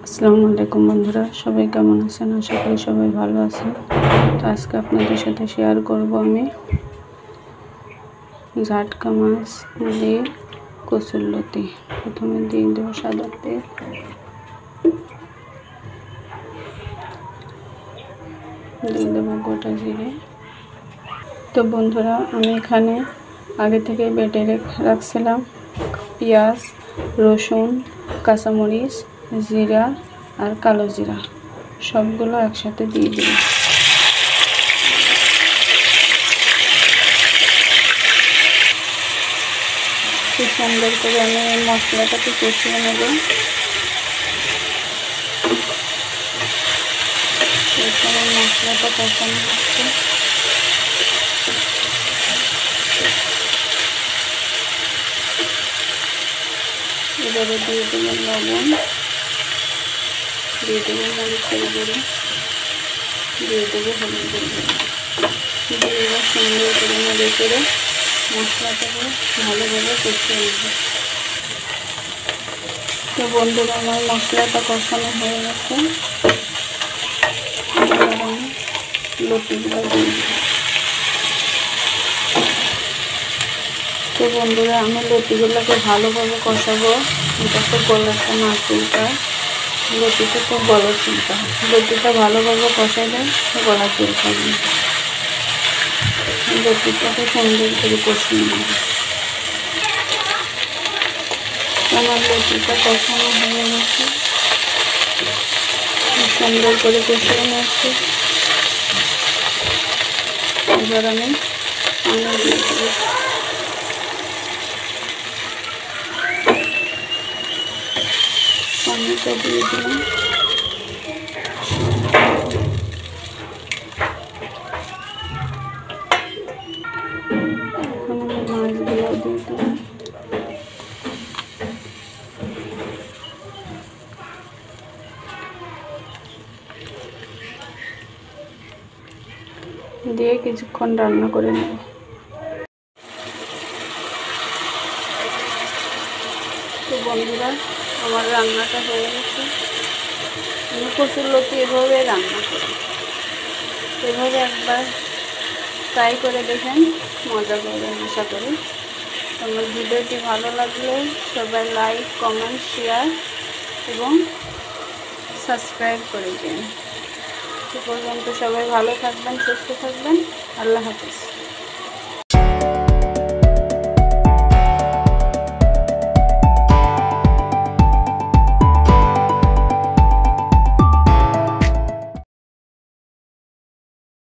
আসসালামু আলাইকুম বন্ধুরা, সবাই কেমন আছেন? আশা করি সবাই ভালো আছেন। তো আজকে আপনাদের সাথে শেয়ার করব আমি ঝাটকা মাছ দিয়ে কচুরলতি। প্রথমে দিয়ে দেবো সাদা তেল, দিয়ে দেবো গোটা জিরে। তো বন্ধুরা, আমি এখানে আগে থেকে বেটে রাখছিলাম পেঁয়াজ, রসুন, কাঁচামরিচ, জিরা আর কালো জিরা, সবগুলো একসাথে দিয়ে দিই। খুব সুন্দর করে আমি মশলাটাকে কষিয়ে নেব। এখানে মশলাটা কষানো হচ্ছে। এবারে দিয়ে দেবো লবণ, দিয়ে দেবো মরিচের গুঁড়ো, দিয়ে দেবো হলুদের গুঁড়ো, দিয়ে এবার সুন্দর করে নেড়ে করে মশলাটাকে ভালোভাবে কষিয়ে নেব। তো বন্ধুরা, আমার মশলাটা কষানো হয়ে গেছে। এবার আমি লতিগুলো দিয়ে দেব। তো বন্ধুরা, আমি লতিগুলোকে ভালোভাবে কষাবো যাতে গলাটা না চুলকায়। লতিটা তো গলা চুলকায়, লতিটা ভালোভাবে কষালে গলা চুলকাবে। লতিটাকে সুন্দর করে কষিয়ে নেব। আমার লতিটা কষানো হয়ে গেছে, সুন্দর করে কষিয়ে নিচ্ছি। এবার আমি পানি দিয়ে দেবো। পানিটা দিয়ে দিলাম। এখন আমি মাছগুলো দিয়ে দিলাম। দিয়ে কিছুক্ষণ রান্না করে নেব। তো বন্ধুরা, আমার রান্নাটা হয়ে গেছে। আমি কচুরলতি এভাবে রান্না করি, এভাবে একবার ট্রাই করে দেখেন, মজা করবেন আশা করি। আমার ভিডিওটি ভালো লাগলে সবাই লাইক, কমেন্ট, শেয়ার এবং সাবস্ক্রাইব করে দিন। সে পর্যন্ত সবাই ভালো থাকবেন, সুস্থ থাকবেন। আল্লাহ হাফেজ।